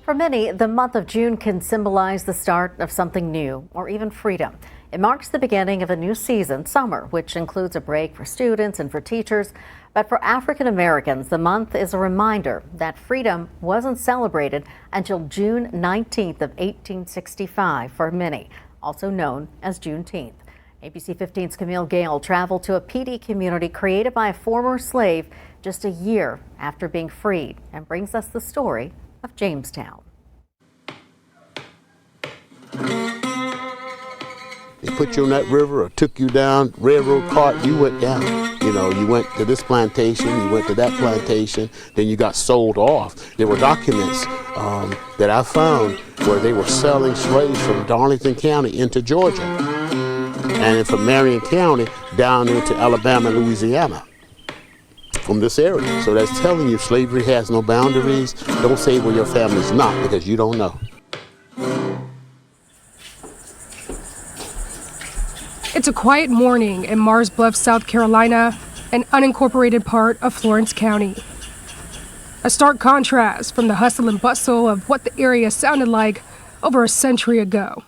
For many, the month of June can symbolize the start of something new or even freedom. It marks the beginning of a new season, summer, which includes a break for students and for teachers. But for African Americans, the month is a reminder that freedom wasn't celebrated until June 19th of 1865 for many, also known as Juneteenth. ABC 15's Camille Gale traveled to a PD community created by a former slave just a year after being freed and brings us the story of Jamestown. They put you on that river or took you down, railroad cart, you went down. You know, you went to this plantation, you went to that plantation, then you got sold off. There were documents that I found where they were selling slaves from Darlington County into Georgia, and then from Marion County down into Alabama and Louisiana from this area. So that's telling you slavery has no boundaries. Don't say where your family's not, because you don't know. It's a quiet morning in Mars Bluff, South Carolina, an unincorporated part of Florence County. A stark contrast from the hustle and bustle of what the area sounded like over a century ago.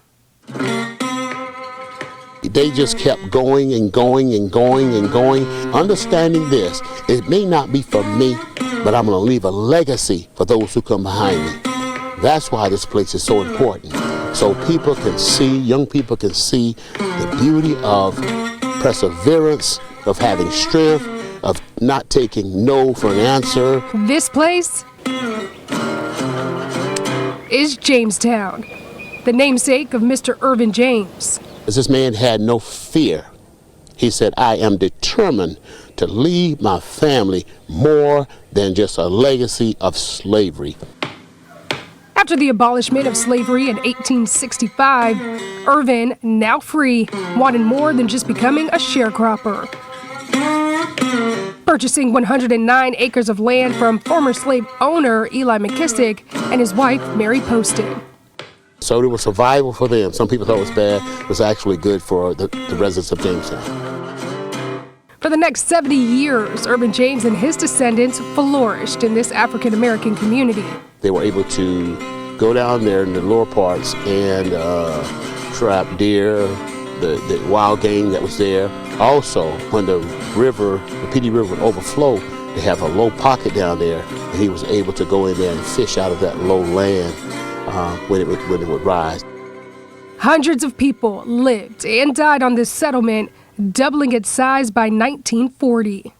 They just kept going and going and going and going, understanding this. It may not be for me, but I'm going to leave a legacy for those who come behind me. That's why this place is so important. So people can see, young people can see the beauty of perseverance, of having strength, of not taking no for an answer. This place is Jamestown, the namesake of Mr. Irvin James. This man had no fear. He said, I am determined to leave my family more than just a legacy of slavery. After the abolishment of slavery in 1865, Irvin, now free, wanted more than just becoming a sharecropper. Purchasing 109 acres of land from former slave owner Eli McKissick and his wife, Mary Poston. So it was survival for them. Some people thought it was bad. It was actually good for the residents of Jamestown. For the next 70 years, Irvin James and his descendants flourished in this African American community. They were able to go down there in the lower parts and trap deer, the wild game that was there. Also, when the PD River would overflow, they have a low pocket down there, and he was able to go in there and fish out of that low land when it would rise. Hundreds of people lived and died on this settlement, doubling its size by 1940.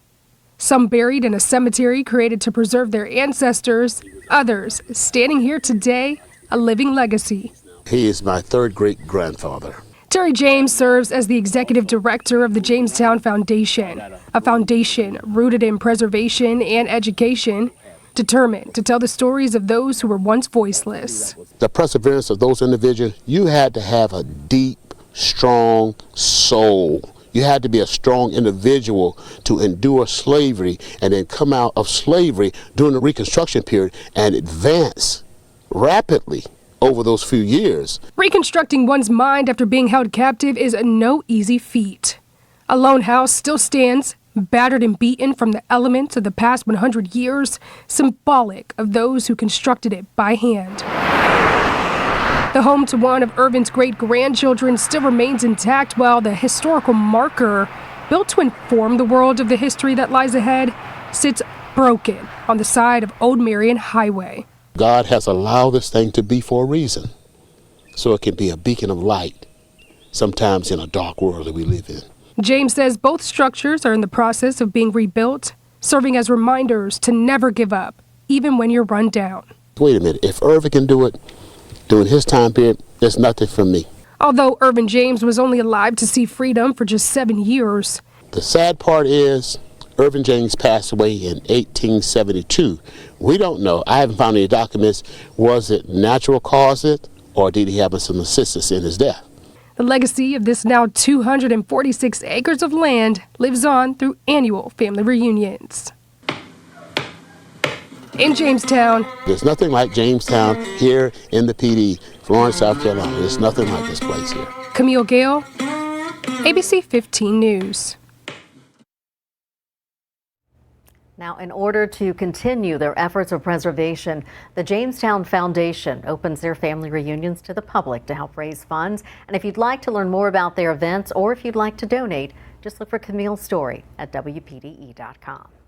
Some buried in a cemetery created to preserve their ancestors, others standing here today, a living legacy. He is my third great-grandfather. Terry James serves as the executive director of the Jamestown Foundation, a foundation rooted in preservation and education, determined to tell the stories of those who were once voiceless. The perseverance of those individuals, you had to have a deep, strong soul. You had to be a strong individual to endure slavery and then come out of slavery during the Reconstruction period and advance rapidly over those few years. Reconstructing one's mind after being held captive is no easy feat. A lone house still stands, battered and beaten from the elements of the past 100 years, symbolic of those who constructed it by hand. The home to one of Irvin's great-grandchildren still remains intact, while the historical marker, built to inform the world of the history that lies ahead, sits broken on the side of Old Marion Highway. God has allowed this thing to be for a reason, so it can be a beacon of light, sometimes in a dark world that we live in. James says both structures are in the process of being rebuilt, serving as reminders to never give up, even when you're run down. Wait a minute, if Irvin can do it during his time period, there's nothing for me. Although Irvin James was only alive to see freedom for just 7 years. The sad part is Irvin James passed away in 1872. We don't know. I haven't found any documents. Was it natural causes, or did he have some assistance in his death? The legacy of this now 246 acres of land lives on through annual family reunions. In Jamestown. There's nothing like Jamestown here in the PD, Florence, South Carolina. There's nothing like this place here. Camille Gale, ABC 15 News. Now, in order to continue their efforts of preservation, the Jamestown Foundation opens their family reunions to the public to help raise funds. And if you'd like to learn more about their events or if you'd like to donate, just look for Camille's story at WPDE.com.